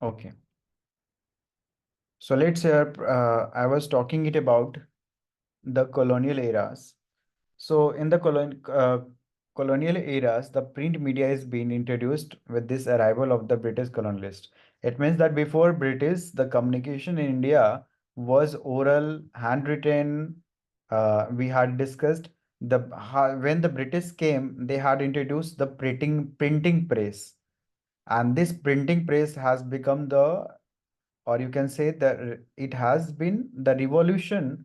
Okay. So let's say I was talking it about the colonial eras. So in the colonial eras, the print media is being introduced with this arrival of the British colonialist. It means that before British, the communication in India was oral, handwritten. We had discussed when the British came, they had introduced the printing press, and this printing press has become the, or you can say that it has been the revolution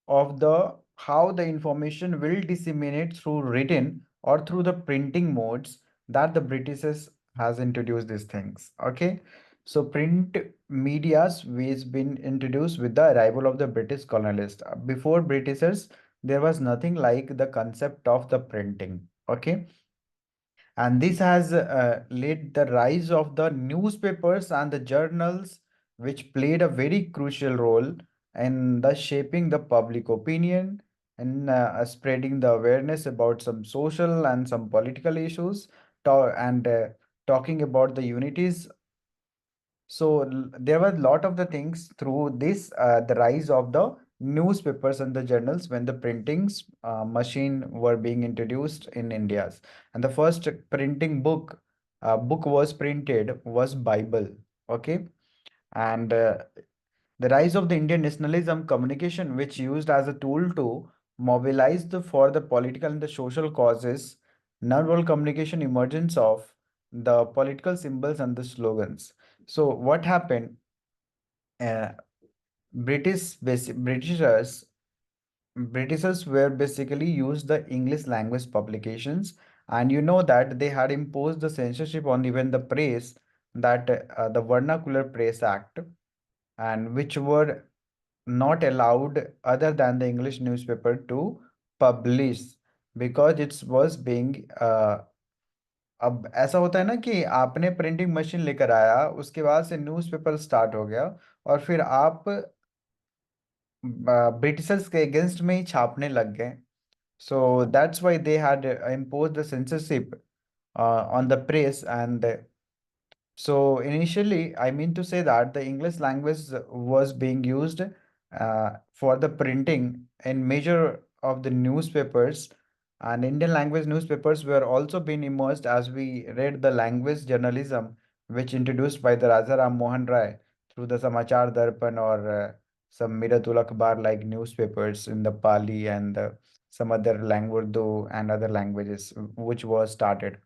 of the how the information will disseminate through written or through the printing modes that the Britishers has introduced these things. Okay, so print media's ways been introduced with the arrival of the British colonialists. Before Britishers, there was nothing like the concept of the printing. Okay, and this has led the rise of the newspapers and the journals, which played a very crucial role in the shaping the public opinion and spreading the awareness about some social and some political issues, and talking about the unities. So there were a lot of the things through this, the rise of the newspapers and the journals when the printings machine were being introduced in India. And the first printing book was printed was Bible. Okay, and the rise of the Indian nationalism communication, which used as a tool to mobilize for the political and the social causes, non-verbal communication emergence of the political symbols and the slogans. So what happened? Uh, Britishers Britishers were basically used the English language publications, and you know that they had imposed the censorship on even the press, that the Vernacular Press Act, and which were not allowed other than the English newspaper to publish, because it was being अब ऐसा होता है ना कि आपने printing machine लेकर आया, उसके बाद से न्यूज़पेपर स्टार्ट हो गया, और फिर आप ब्रिटिशर्स के अगेंस्ट में ही छापने लग गए. So that's why they had imposed the censorship on the press. And so initially, I mean to say that the English language was being used for the printing in major of the newspapers, and Indian language newspapers were also being immersed as we read the language journalism, which introduced by the Raja Ram Mohan Rai through the Samachar Darpan or some Miratul Akhbar like newspapers in the Pali and some other language Urdu and other languages, which was started,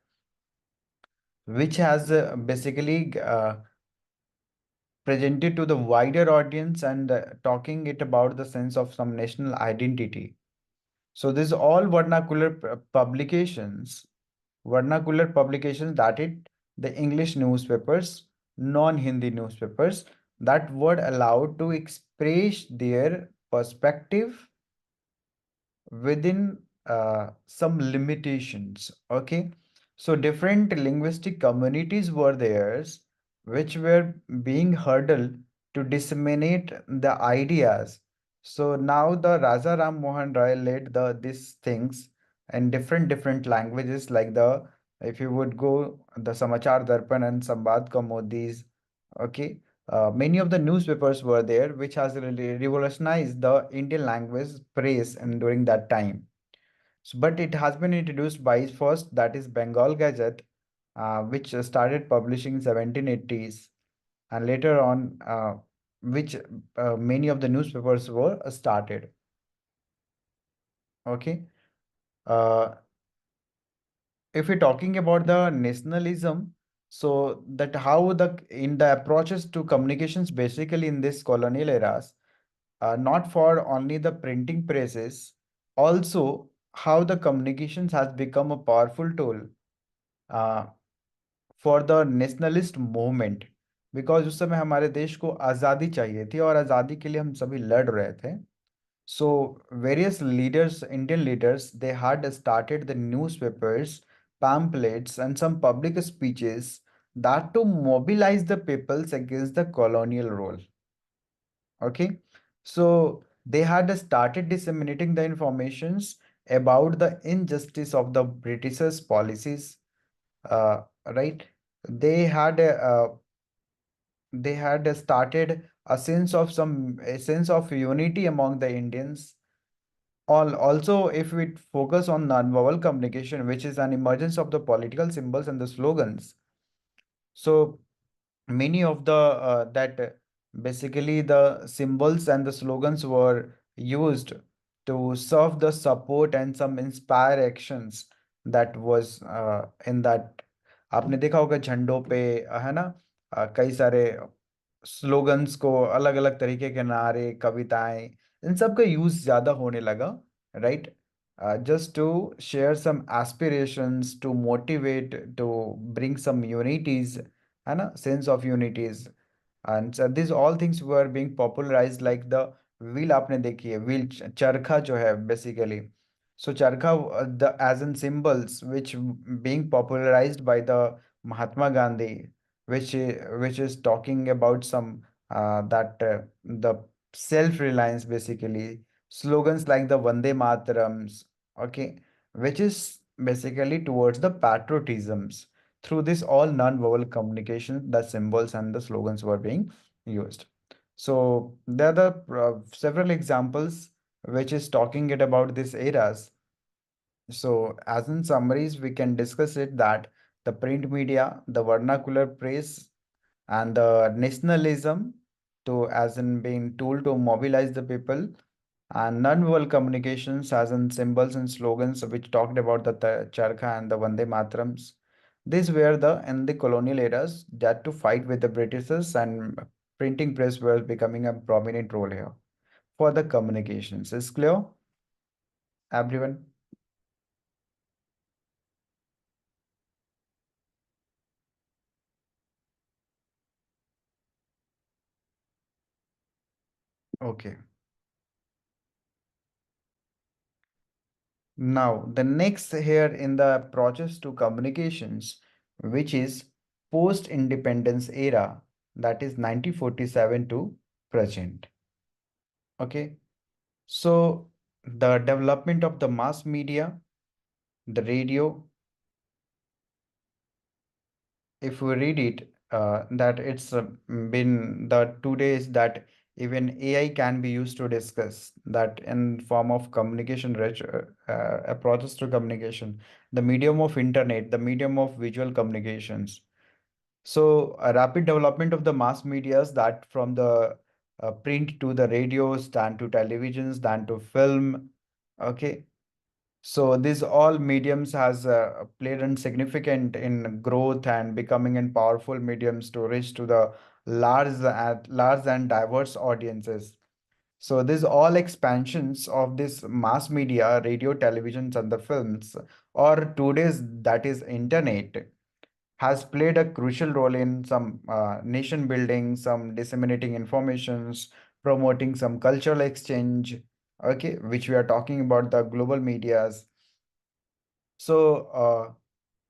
which has basically presented to the wider audience and talking it about the sense of some national identity. So this all vernacular publications that it the English newspapers, non-Hindi newspapers, that were allowed to express their perspective within some limitations. Okay, so different linguistic communities were there, which were being hurdled to disseminate the ideas. So now the Raja Ram Mohan Roy led these things in different languages, like the, if you would go, the Samachar Darpan and Sambad Kaumudis. Okay, many of the newspapers were there, which has really revolutionized the Indian language press and during that time. So, but it has been introduced by first, that is Bengal Gazette, which started publishing in 1780s, and later on, which many of the newspapers were started. Okay, uh, if we're talking about the nationalism, so that how the in the approaches to communications basically in this colonial eras, not for only the printing presses, also how the communications has become a powerful tool uh, for the nationalist movement, because उस समय हमारे देश को आज़ादी चाहिए थी और आज़ादी के लिए हम सभी लड़ रहे थे. So various leaders, Indian leaders, they had started the newspapers, pamphlets, and some public speeches that to mobilize the peoples against the colonial rule. Okay, so they had started disseminating the informations about the injustice of the Britishers' policies. Right? They had they had started a sense of unity among the Indians. Also, if we focus on non-verbal communication, which is an emergence of the political symbols and the slogans. So many of the that basically the symbols and the slogans were used to serve the support and some inspire actions that was in that. आपने देखा होगा झंडों पे है ना, कई सारे slogans को अलग अलग तरीके के नारे कविताएं इन सब का यूज ज्यादा होने लगा, right? Just to share some aspirations, to motivate, to bring some unities, है ना, sense of unities. And so these all things were being popularized like the wheel, आपने देखी है wheel, चरखा जो है basically. So charkha, the as in symbols which being popularized by the Mahatma Gandhi, which is talking about some that the self-reliance basically, slogans like the Vande Matarams, okay, which is basically towards the patriotisms. Through this all non-verbal communication, the symbols and the slogans were being used. So there are the several examples which is talking it about these eras. So as in summaries, we can discuss it that the print media, the vernacular press, and the nationalism to as in being tool to mobilize the people, and non-verbal communications as in symbols and slogans which talked about the charkha and the Vande Matarams. These were the in the colonial eras that to fight with the Britishers, and printing press was becoming a prominent role here for the communications. Is clear, everyone? Okay. Now, the next here in the approaches to communications, which is post-independence era, that is 1947 to present. Okay. So the development of the mass media, the radio, if we read it, that it's been the 2 days that even AI can be used to discuss that in form of communication, approaches to communication, the medium of internet, the medium of visual communications. So a rapid development of the mass medias that from the print to the radios, then to televisions, then to film. Okay, so these all mediums has played a significant in growth and becoming in powerful mediums to reach to the large and diverse audiences. So these all expansions of this mass media, radio, televisions, and the films, or today's that is internet, has played a crucial role in some nation building, some disseminating informations, promoting some cultural exchange. Okay, which we are talking about the global medias. So,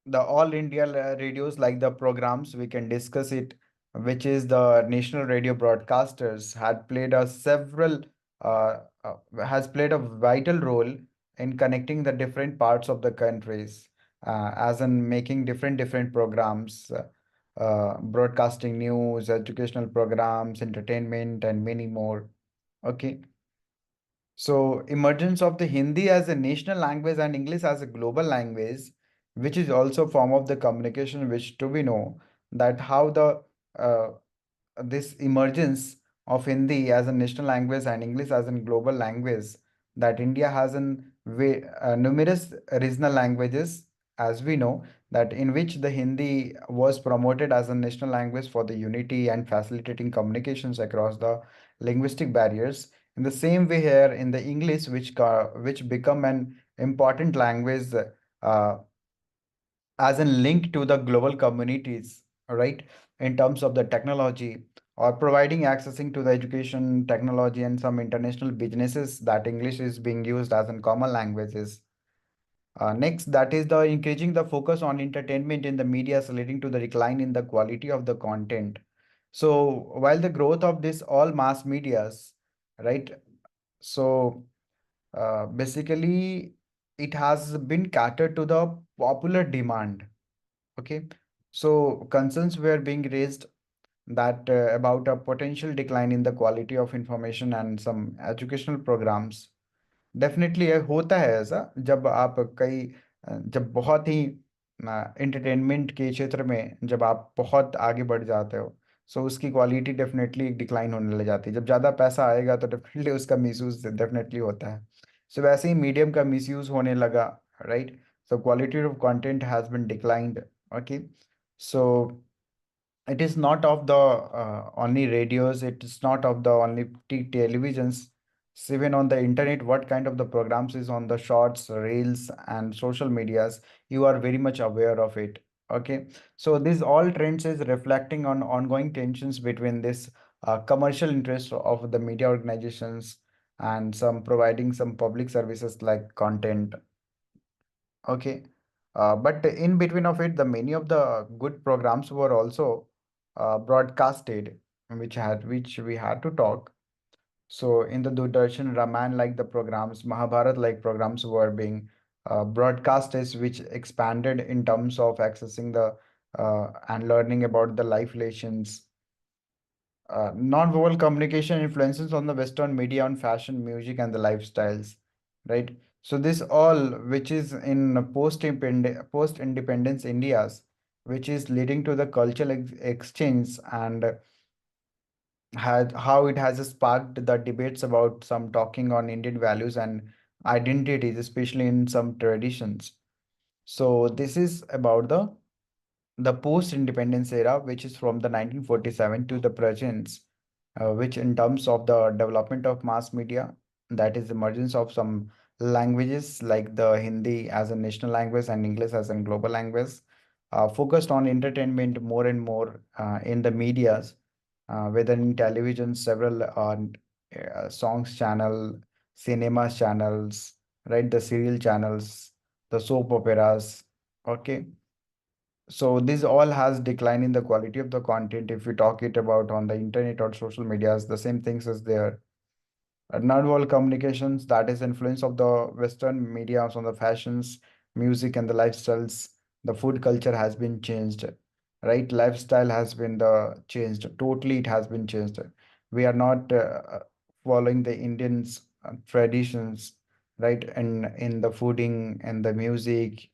the all India radios, like the programs, we can discuss it, which is the national radio broadcasters, had played a several, has played a vital role in connecting the different parts of the countries, as in making different programs, broadcasting news, educational programs, entertainment, and many more. Okay. So, emergence of the Hindi as a national language and English as a global language, which is also a form of the communication, which to be know that how the uh, this emergence of Hindi as a national language and English as a global language, that India has numerous regional languages, as we know, that in which the Hindi was promoted as a national language for the unity and facilitating communications across the linguistic barriers. In the same way here in the English, which become an important language uh, as a link to the global communities, right? In terms of the technology or providing accessing to the education, technology, and some international businesses, that English is being used as in common languages. Next, that is the increasing the focus on entertainment in the media, leading to the decline in the quality of the content. So while the growth of this all mass medias, right? So basically, it has been catered to the popular demand. Okay, so concerns were being raised that about a potential decline in the quality of information and some educational programs. Definitely होता है ऐसा जब आप कई जब बहुत ही entertainment के क्षेत्र में जब आप बहुत आगे बढ़ जाते हो, सो उसकी क्वालिटी डेफिनेटली डिक्लाइन होने लग जाती है। जब ज़्यादा पैसा आएगा तो डेफिनेटली उसका मिसयूज डेफिनेटली होता है। सो वैसे ही मीडियम का मिसयूज होने लगा, right? So quality of content has been declined. Okay, so it is not of the only radios, it is not of the only televisions. So even on the internet, what kind of the programs is on the shorts, reels, and social medias, you are very much aware of it. Okay, so these all trends is reflecting on ongoing tensions between this commercial interest of the media organizations and some providing some public services like content. Okay. But in between of it, the many of the good programs were also broadcasted, which we had to talk. So in the Doordarshan Raman like the programs, Mahabharat like programs were being broadcasted, which expanded in terms of accessing the and learning about the life lessons. Non-verbal communication influences on the Western media on fashion, music, and the lifestyles, right? So this all, which is in post-independence India's, which is leading to the cultural exchange and had how it has sparked the debates about some talking on Indian values and identities, especially in some traditions. So this is about the post-independence era, which is from the 1947 to the present, which in terms of the development of mass media, that is emergence of some languages like the Hindi as a national language and English as a global language, focused on entertainment more and more in the medias, whether in television, several songs channel, cinema channels, right, the serial channels, the soap operas, okay. So this all has decline in the quality of the content. If we talk it about on the internet or social medias, the same things is there. Non-verbal communications, that is influence of the Western media on the fashions, music, and the lifestyles. The food culture has been changed, right? Lifestyle has been the changed. Totally, it has been changed. We are not following the Indians traditions, right? And in the fooding and the music,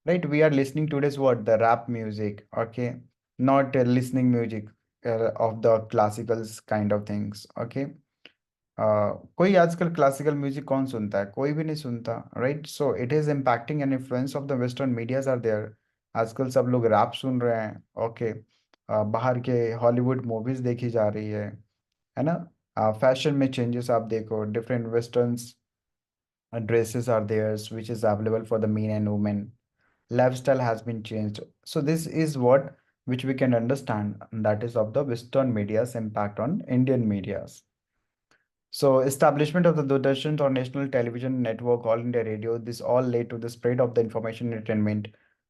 right? We are listening today's what the rap music, okay? Not listening music of the classicals kind of things, okay? कोई आजकल classical music कौन सुनता है? कोई भी नहीं सुनता, right? So it is impacting an influence of the western medias are there. आजकल सब लोग रैप सुन रहे हैं, ओके। बाहर के हॉलीवुड मूवीज देखी जा रही है ना? फैशन में चेंजेस आप देखो, different westerns dresses are there which is available for the men and women. Lifestyle has been changed. So this is what which we can understand, and that is of the Western media's impact on Indian medias. So establishment of the Doordarshan or national television network, All India Radio, this all led to the spread of the information entertainment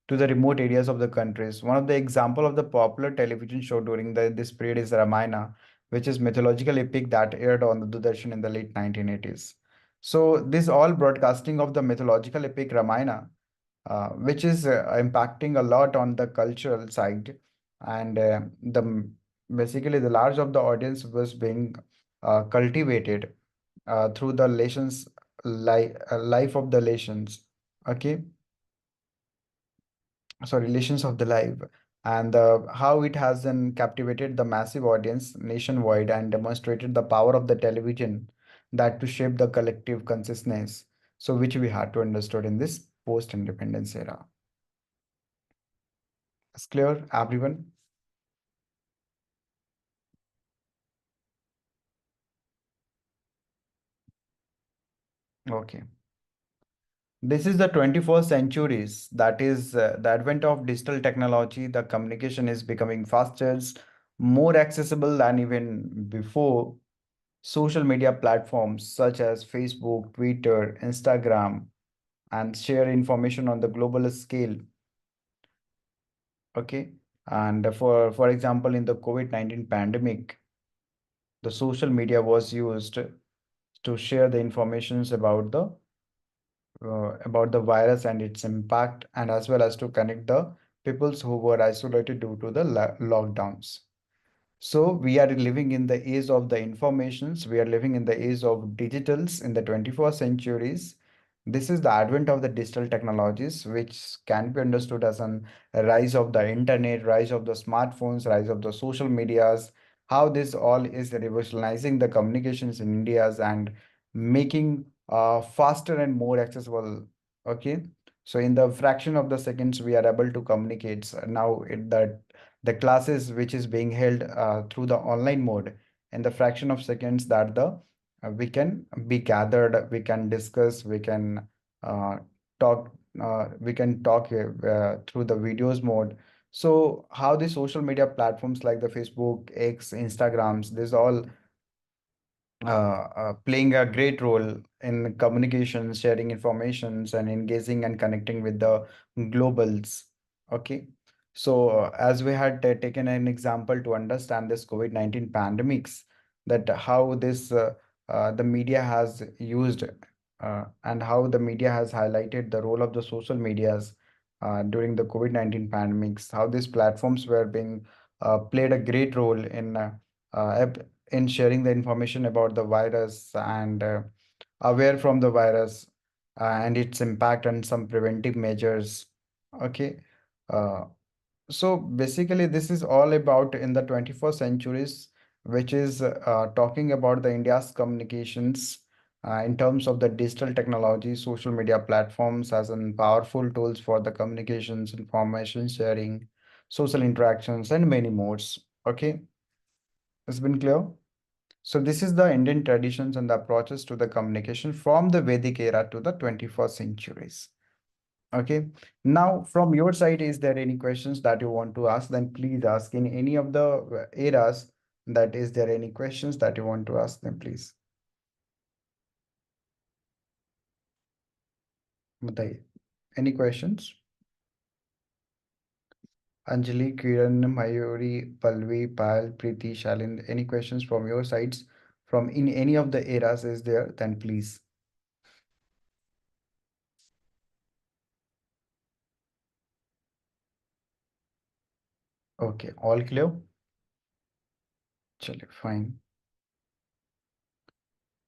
to the remote areas of the countries. One of the example of the popular television show during this period is Ramayana, which is mythological epic that aired on the Doordarshan in the late 1980s. So this all broadcasting of the mythological epic Ramayana, which is impacting a lot on the cultural side, and the basically the large of the audience was being cultivated through the relations life of the relations, okay, so relations of the life, and how it has then captivated the massive audience nationwide and demonstrated the power of the television that to shape the collective consciousness, so which we had to understood in this post independence era. It's clear, everyone? Okay. This is the 21st centuries. That is the advent of digital technology. The communication is becoming faster, more accessible than even before. Social media platforms such as Facebook, Twitter, Instagram, and share information on the global scale. Okay. And for example, in the COVID-19 pandemic, the social media was used to share the informations about the virus and its impact, and as well as to connect the peoples who were isolated due to the lockdowns. So we are living in the age of the informations. We are living in the age of digitals in the 21st centuries. This is the advent of the digital technologies, which can be understood as an a rise of the internet, rise of the smartphones, rise of the social medias. How this all is revolutionizing the communications in India's and making faster and more accessible. Okay, so in the fraction of the seconds, we are able to communicate. So now the classes which is being held through the online mode in the fraction of seconds that the we can be gathered, we can discuss, uh, talk we can talk through the videos mode. So how the social media platforms like the Facebook, X, Instagrams, this all playing a great role in communication, sharing informations, and engaging and connecting with the globals. Okay. So, as we had taken an example to understand this COVID-19 pandemics, that how the media has used and how the media has highlighted the role of the social medias during the COVID-19 pandemics, how these platforms were being played a great role uh, in sharing the information about the virus and aware from the virus and its impact and some preventive measures. Okay. Uh, so basically, this is all about in the 21st centuries, which is talking about the India's communications in terms of the digital technology, social media platforms as an powerful tools for the communications, information sharing, social interactions, and many more. Okay, it's been clear. So this is the Indian traditions and the approaches to the communication from the Vedic era to the 21st centuries. Okay. Now, from your side, is there any questions that you want to ask? Then please ask in any of the eras. That is there any questions that you want to ask them, please? Uday, any questions? Anjali, Kiran, Mayuri, Palvi, Pal, Preeti, Shalin, any questions from your sides from in any of the eras is there? Then please. Okay, all clear? Chale, fine.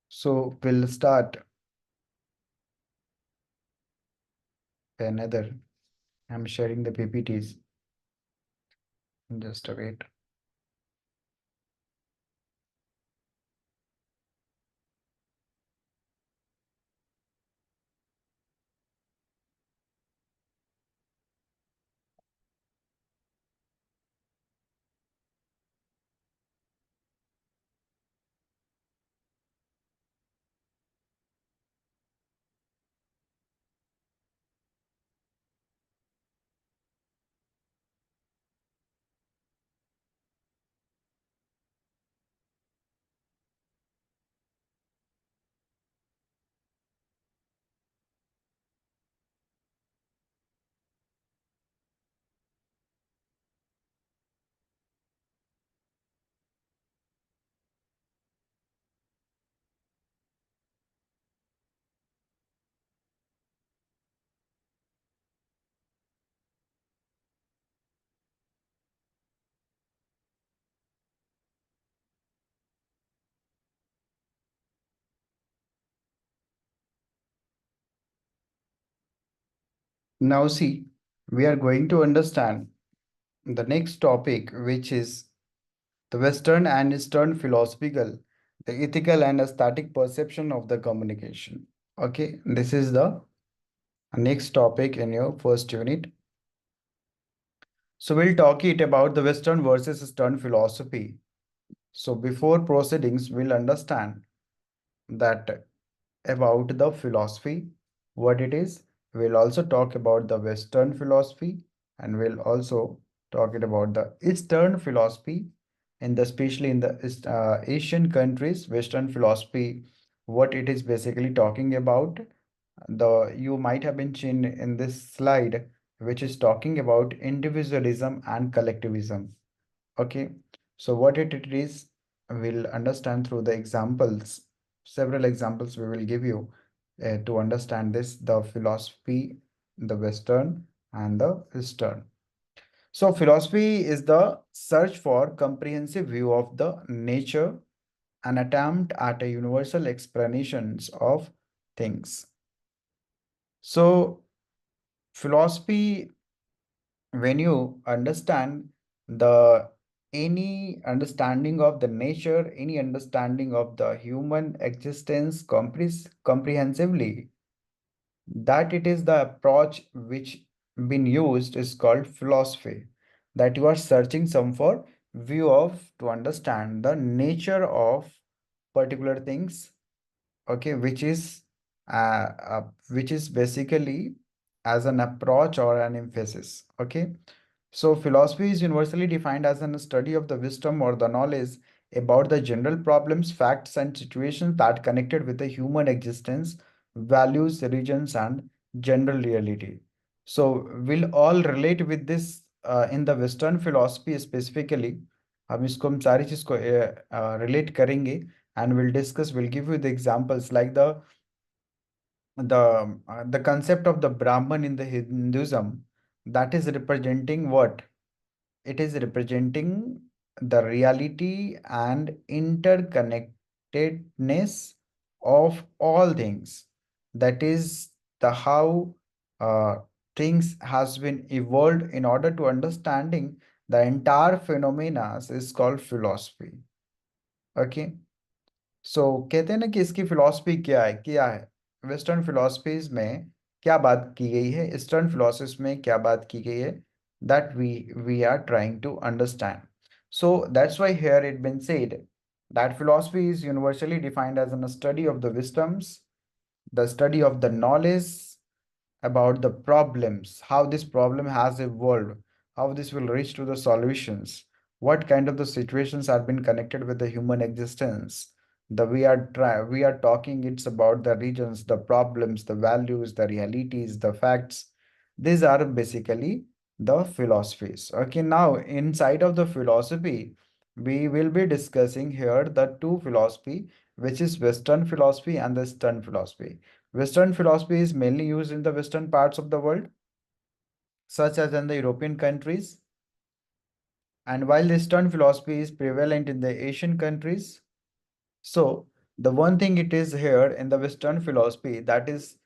So we'll start another. I'm sharing the PPTs. Just a wait. Now see, we are going to understand the next topic, which is the Western and Eastern philosophical, the ethical and aesthetic perception of the communication. Okay, this is the next topic in your first unit. So we'll talk it about the Western versus Eastern philosophy. So before proceedings, we'll understand that about the philosophy, what it is. We'll also talk about the Western philosophy and we'll also talk it about the Eastern philosophy in the especially in the Asian countries, Western philosophy, what it is basically talking about. The you might have been seen in this slide, which is talking about individualism and collectivism. Okay, so what it is, we'll understand through the examples. Several examples we will give you to understand this, the philosophy, the Western and the Eastern. So philosophy is the search for comprehensive view of the nature, an attempt at a universal explanations of things. So philosophy, when you understand the any understanding of the nature, any understanding of the human existence comprehensively, that it is the approach which been used is called philosophy, that you are searching some for view of to understand the nature of particular things, okay, which is basically as an approach or an emphasis, okay. So philosophy is universally defined as a study of the wisdom or the knowledge about the general problems, facts, and situations that connected with the human existence, values, regions, and general reality. So we'll all relate with this in the Western philosophy specifically. हम सारी चीज को relate करेंगे and we'll give you the examples like the concept of the Brahman in the Hinduism, that is representing what? It is representing the reality and interconnectedness of all things. That is the how uh, things has been evolved in order to understanding the entire phenomena is called philosophy. Okay. सो कहते हैं ना कि इसकी philosophy क्या है western philosophies में क्या बात की गई है, ईस्टर्न फिलॉसफीज में क्या बात की गई है, that we are trying to understand. So that's why here it been said that philosophy is universally defined as an study of the wisdoms, the study of the knowledge about the problems, how this problem has evolved, how this will reach to the solutions, what kind of the situations have been connected with the human existence. The we are talking it's about the regions, the problems, the values, the realities, the facts. These are basically the philosophies. Okay, now inside of the philosophy, we will be discussing here the two philosophy, which is Western philosophy and the Eastern philosophy. Western philosophy is mainly used in the western parts of the world, such as in the European countries, and while Eastern philosophy is prevalent in the Asian countries. So the one thing it is here in the Western philosophy that is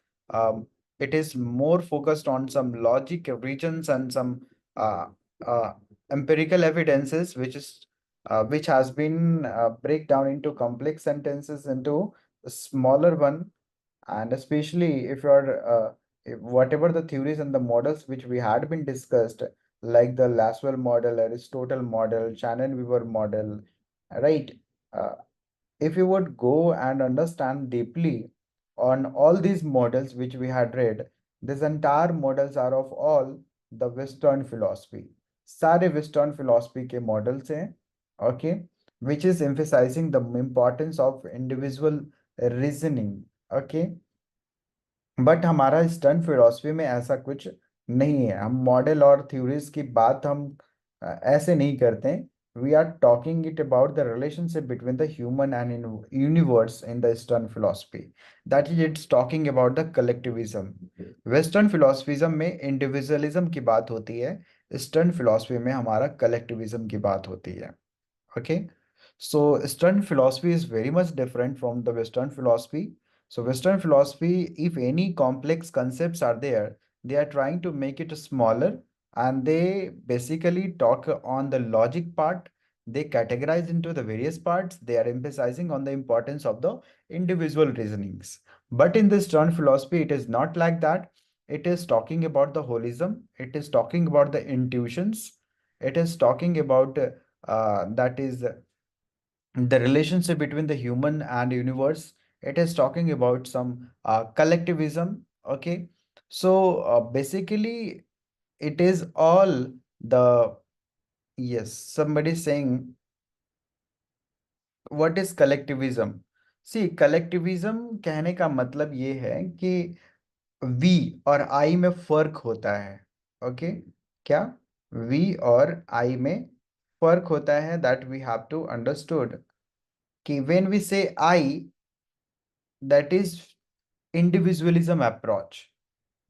it is more focused on some logic regions and some uh, uh, empirical evidences, which has been break down into complex sentences into a smaller one, and especially if you're if whatever the theories and the models which we had been discussed, like the Laswell model, Aristotle model, Shannon-Weaver model, right? Uh, if you would go and understand deeply on all these models which we had read, these entire models are of all the Western philosophy. सारे Western philosophy के models हैं, okay, which is emphasizing the importance of individual reasoning, okay. But हमारा stern philosophy में ऐसा कुछ नहीं है. हम मॉडल और थ्योरीज की बात हम ऐसे नहीं करते. We are talking it about the relationship between the human and universe in the eastern philosophy, that is it's talking about the collectivism. Western फिलोसफिज्म में इंडिविजुअलिज्म की बात होती है, ईस्टर्न फिलोसफी में हमारा कलेक्टिविज्म की बात होती है. Okay, so Eastern philosophy is very much different from the Western philosophy. So Western philosophy, if any complex concepts are there, they are trying to make it smaller, and they basically talk on the logic part. They categorize into the various parts. They are emphasizing on the importance of the individual reasonings. But in this Eastern philosophy, it is not like that. It is talking about the holism. It is talking about the intuitions. It is talking about that is the relationship between the human and universe. It is talking about some collectivism. Okay, so basically it is all the, yes, somebody saying what is collectivism. See, collectivism कहने का मतलब ये है कि we और आई में फर्क होता है. ओके, क्या वी और आई में फर्क होता है, that we have to understood कि when we say I, that is individualism approach.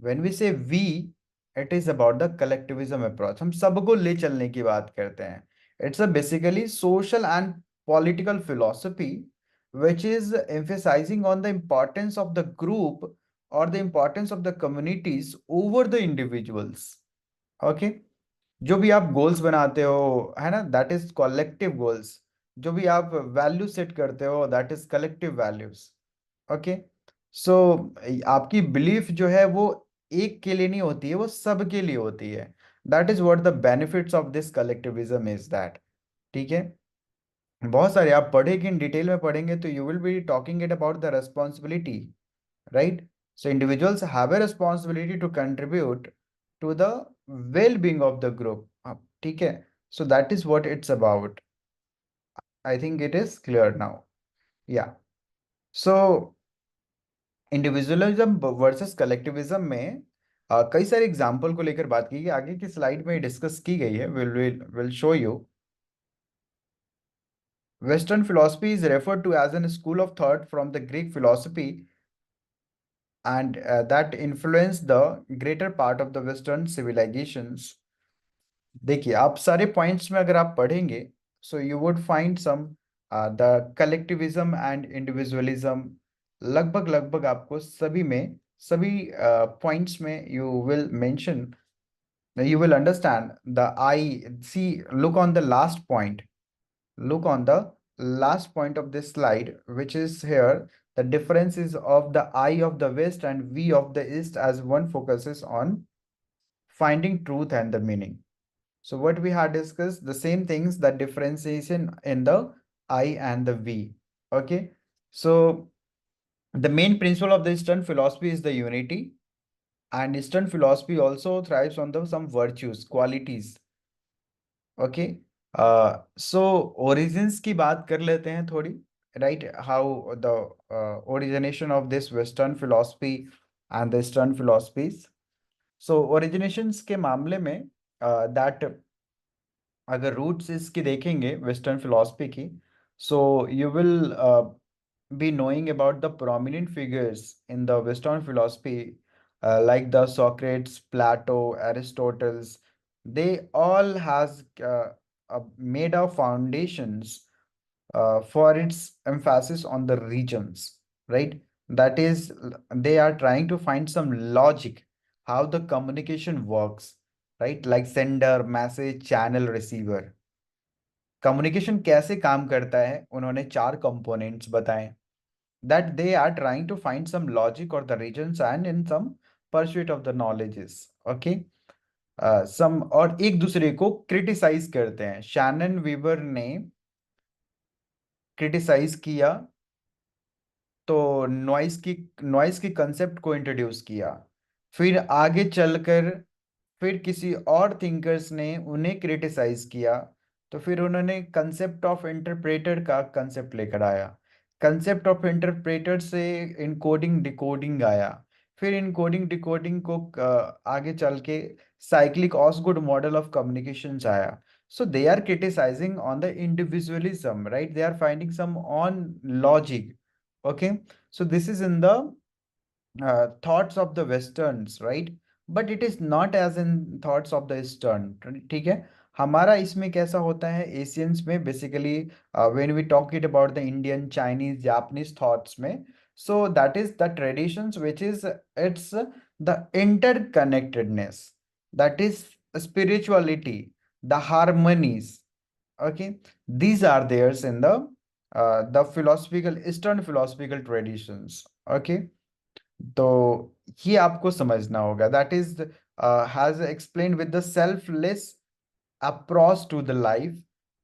When we say we, it is about the collectivism approach, हम सबको ले चलने की बात करते हैं। It's a basically social and political philosophy which is emphasizing on the importance of the group or the importance of the communities over the individuals. Okay, जो भी आप गोल्स बनाते हो, है ना, दैट इज कलेक्टिव गोल्स। जो भी आप वैल्यू सेट करते हो, that is collective values. Okay, so आपकी बिलीफ जो है वो एक के लिए नहीं होती है, वो सब के लिए होती है। That is what the benefits of this collectivism is that. ठीक है, बहुत सारे आप पढ़ेंगे, इन डिटेल में पढ़ेंगे तो you will be talking it about the responsibility, right? So individuals have a responsibility to contribute to the well-being of the group. ठीक है, so that is what it's about. I think it is clear now. Yeah. So individualism versus collectivism में कई सारे example को लेकर बात की गई, आगे की स्लाइड में डिस्कस की गई है। Will show you. Western philosophy is referred to as a school of thought from the Greek philosophy and that influenced the greater part of the Western civilizations. देखिए, आप सारे पॉइंट्स में अगर आप पढ़ेंगे, so you would find some the collectivism and individualism, लगभग लगभग आपको सभी में, सभी पॉइंट्स में you will mention, you will understand the I see. Look on the last point. Look on the last point of this slide, which is here. The difference is of the I of the West and we of the East, as one focuses on finding truth and the meaning. So what we had discussed, the same things, the differentiation in the I and the we. Okay. So the main principle of the Eastern philosophy is the unity, and Eastern philosophy also thrives on the some virtues, qualities. Okay, so origins की बात कर लेते हैं थोड़ी, right? How the origination of this western philosophy and the eastern philosophies. So originations के मामले में that अगर रूट्स इसकी देखेंगे वेस्टर्न फिलोसफी की, so you will be knowing about the prominent figures in the Western philosophy, like the Socrates, Plato, Aristotle's. They all has made our foundations for its emphasis on the regions, right? That is, they are trying to find some logic how the communication works, right? Like sender, message, channel, receiver. Communication कैसे काम करता है, उन्होंने चार components बताए, that they are trying to find some logic or the regions and in some pursuit of the knowledges. Okay. some और एक दूसरे को क्रिटिसाइज करते हैं। शैनन वीवर ने क्रिटिसाइज किया, तो नॉइस की कंसेप्ट को इंट्रोड्यूस किया। फिर आगे चलकर फिर किसी और थिंकर्स ने उन्हें क्रिटिसाइज किया, तो फिर उन्होंने कंसेप्ट ऑफ इंटरप्रेटर का कंसेप्ट लेकर आया। कंसेप्ट ऑफ इंटरप्रेटर से इनकोडिंग डिकोडिंग आया। फिर इनकोडिंग डिकोडिंग को आगे चल के साइक्लिक ऑसगुड मॉडल ऑफ कम्युनिकेशंस आया। So they are criticizing on the individualism, right? They are finding some on logic. Okay. So this is in the thoughts of the westerns, right? But it is not as in thoughts of the eastern. ठीक है, हमारा इसमें कैसा होता है Asians में, basically when we talk it about the Indian, Chinese, Japanese thoughts में, so that is the traditions which is, it's the interconnectedness, that is spirituality, the harmonies. Okay, these are theirs in the philosophical eastern philosophical traditions. Okay, तो ये आपको समझना होगा, that is has explained with the selfless approach to the life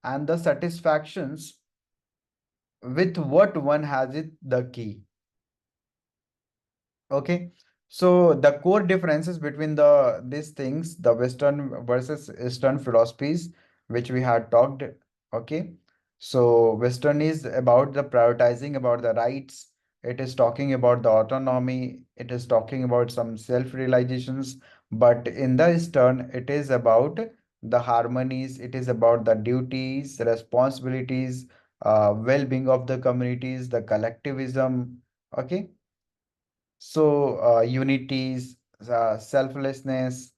and the satisfactions with what one has it the key. Okay, so the core differences between the these things, the Western versus Eastern philosophies, which we had talked. Okay, so Western is about the prioritizing about the rights. It is talking about the autonomy. It is talking about some self-realizations. But in the Eastern, it is about the harmonies. It is about the duties, responsibilities, well-being of the communities, the collectivism. Okay, so unities, selflessness,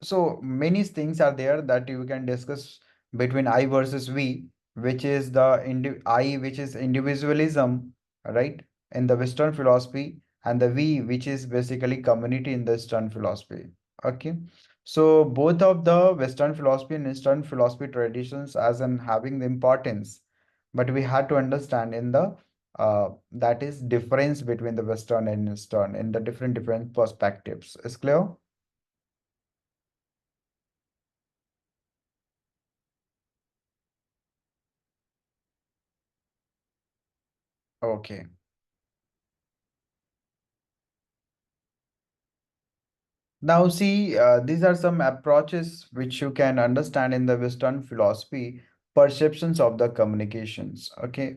So many things are there that you can discuss between I versus we, which is the I, which is individualism, right, in the Western philosophy, and the we, which is basically community in the Eastern philosophy. Okay. So both of the Western philosophy and Eastern philosophy traditions as in having the importance, but we had to understand in the that is difference between the Western and Eastern in the different perspectives. Is clear? Okay. Now, see, these are some approaches which you can understand in the Western philosophy, perceptions of the communications. Okay.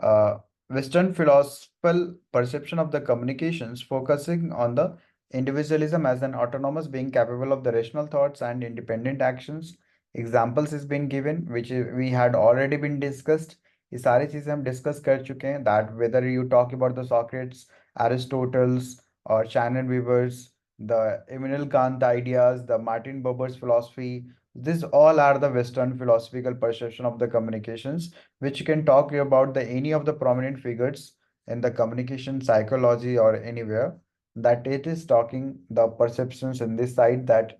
uh, Western philosophical perception of the communications focusing on the individualism as an autonomous being capable of the rational thoughts and independent actions. Examples is been given, which we had already been discussed. ये सारी चीजें हम discuss कर चुके हैं that whether you talk about the Socrates, Aristotle's or Shannon Weaver's, the Immanuel Kant ideas, the Martin Buber's philosophy, these all are the Western philosophical perception of the communications which you can talk about the any of the prominent figures in the communication psychology or anywhere that it is talking the perceptions in this side that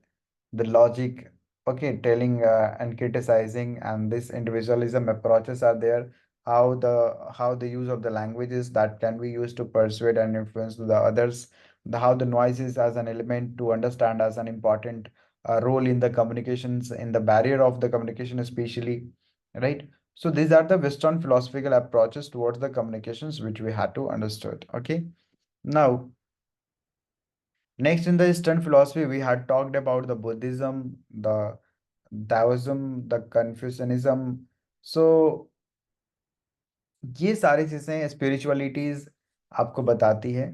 the logic, okay, telling and criticizing and this individualism approaches are there, how the use of the languages that can be used to persuade and influence the others, how the noises as an element to understand as an important role in the communications in the barrier of the communication especially, right? So these are the Western philosophical approaches towards the communications which we had to understood. Okay. Now, next in the Eastern philosophy, we had talked about the Buddhism, the Taoism, the Confucianism. So ये सारी चीजें स्पिरिचुअलिटीज आपको बताती है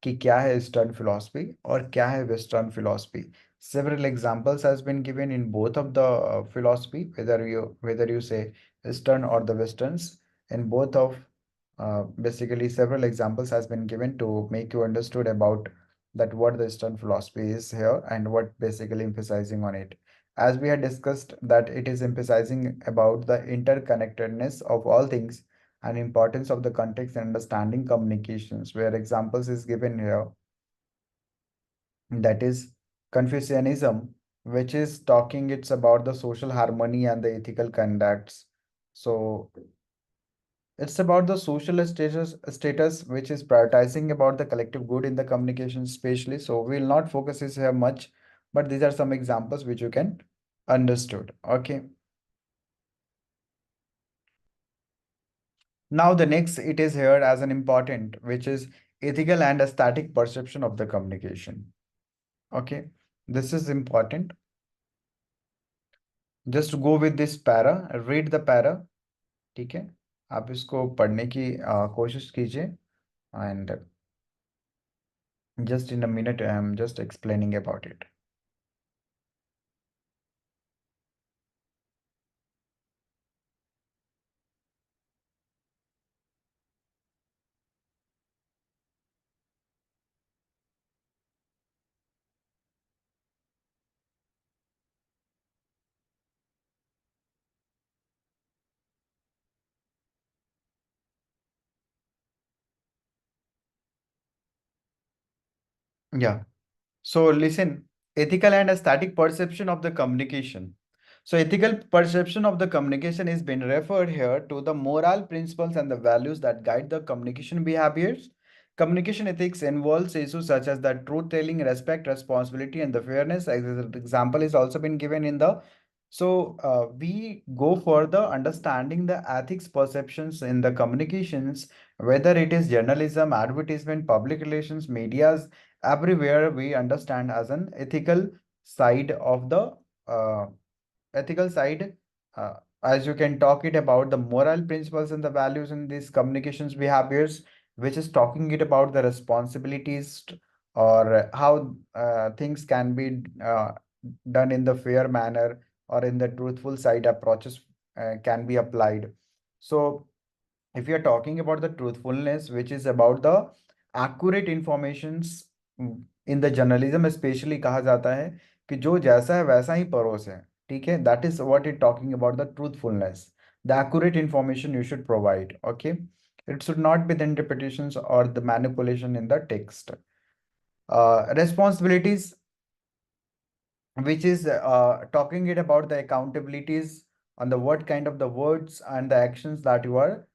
कि क्या है eastern philosophy और क्या है western philosophy. Several examples has been given in both of the philosophy, whether you say eastern or the westerns. In both of basically several examples has been given to make you understood about that what the eastern philosophy is here and what basically emphasizing on it. As we had discussed that it is emphasizing about the interconnectedness of all things and importance of the context and understanding communications, where examples is given here. That is Confucianism, which is talking it's about the social harmony and the ethical conducts. So it's about the social status which is prioritizing about the collective good in the communication, especially. So we'll not focus this here much, but these are some examples which you can understood. Okay. Now the next it is here as an important, which is ethical and aesthetic perception of the communication. Okay, this is important. Just go with this para, read the para. ठीक है, आप इसको पढ़ने की कोशिश कीजिए. And just in a minute I am just explaining about it. Yeah. So listen, ethical and aesthetic perception of the communication. So ethical perception of the communication is being referred here to the moral principles and the values that guide the communication behaviors. Communication ethics involves issues such as the truth telling, respect, responsibility, and the fairness. As an example is also been given in the. So we go further understanding the ethics perceptions in the communications, whether it is journalism, advertisement, public relations, medias, everywhere we understand as an ethical side of the uh, ethical side, as you can talk it about the moral principles and the values in these communications behaviors, which is talking it about the responsibilities or how things can be done in the fair manner or in the truthful side approaches can be applied. So if you're talking about the truthfulness, which is about the accurate informations, in the journalism especially कहा जाता है कि जो जैसा है वैसा ही परोस है, ठीक है। That is what it talking about the truthfulness, the accurate information you should provide, okay. It should not be the interpretations or the manipulation in the text. Responsibilities, which is talking it about the accountabilities on the what kind of the words and the actions that you are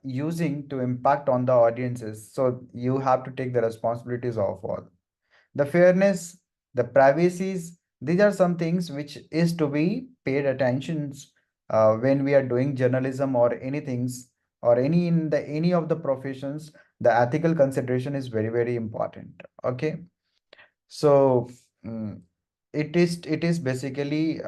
using to impact on the audiences. So you have to take the responsibilities of all. The fairness, the privacies, these are some things which is to be paid attentions when we are doing journalism or anything, or any of the professions. The ethical consideration is very, very important. Okay. So mm, it is basically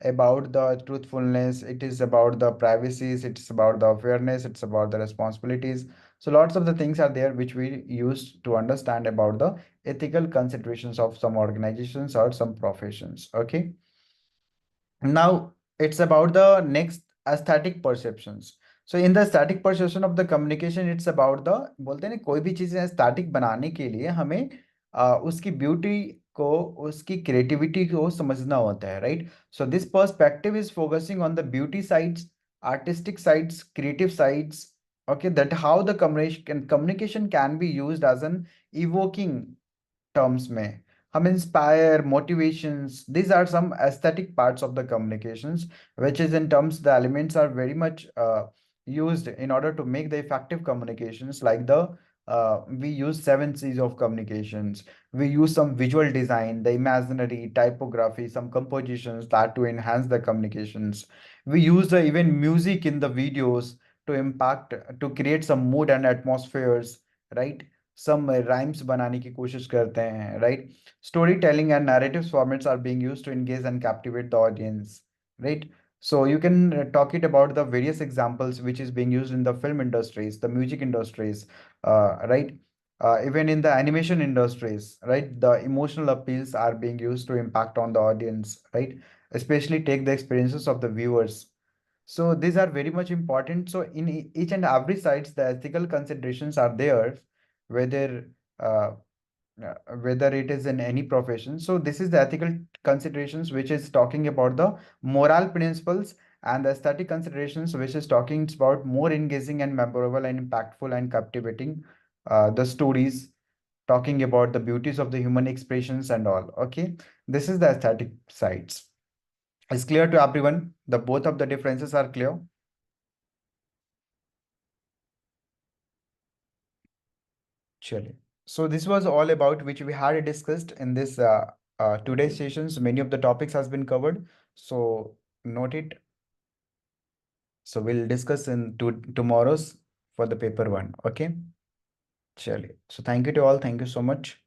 about the truthfulness, it is about the privacies, it's about the fairness, it's about the responsibilities. So lots of the things are there which we use to understand about the ethical considerations of some organizations or some professions. Okay. Now it's about the next aesthetic perceptions. So in the static perception of the communication, it's about the, बोलते हैं ना, कोई भी चीजें static बनाने के लिए हमें उसकी ब्यूटी को, उसकी क्रिएटिविटी को समझना होता है, right. So this perspective is focusing on the beauty sides, artistic sides, creative sides, okay, that how the communication can be used as an evoking terms में हम inspire motivations, these are some aesthetic parts of the communications, which is in terms the elements are very much used in order to make the effective communications, like the we use 7 C's of communications. We use some visual design, the imaginary, typography, some compositions that to enhance the communications. We use the even music in the videos to impact, to create some mood and atmospheres, right? Some rhymes बनाने की कोशिश करते हैं, right? Storytelling and narrative formats are being used to engage and captivate the audience, right? So you can talk it about the various examples which is being used in the film industries, the music industries, right? Even in the animation industries, right? The emotional appeals are being used to impact on the audience, right? Especially take the experiences of the viewers. So these are very much important. So in each and every sides, the ethical considerations are there, whether uh, whether it is in any profession. So this is the ethical considerations, which is talking about the moral principles, and the aesthetic considerations, which is talking about more engaging and memorable and impactful and captivating the stories, talking about the beauties of the human expressions and all. Okay, this is the aesthetic sides. It's clear to everyone. The both of the differences are clear. Surely. So this was all about which we had discussed in this today's sessions. Many of the topics has been covered. So note it. So we'll discuss in tomorrow's for the paper one. Okay. Surely. So thank you to all. Thank you so much.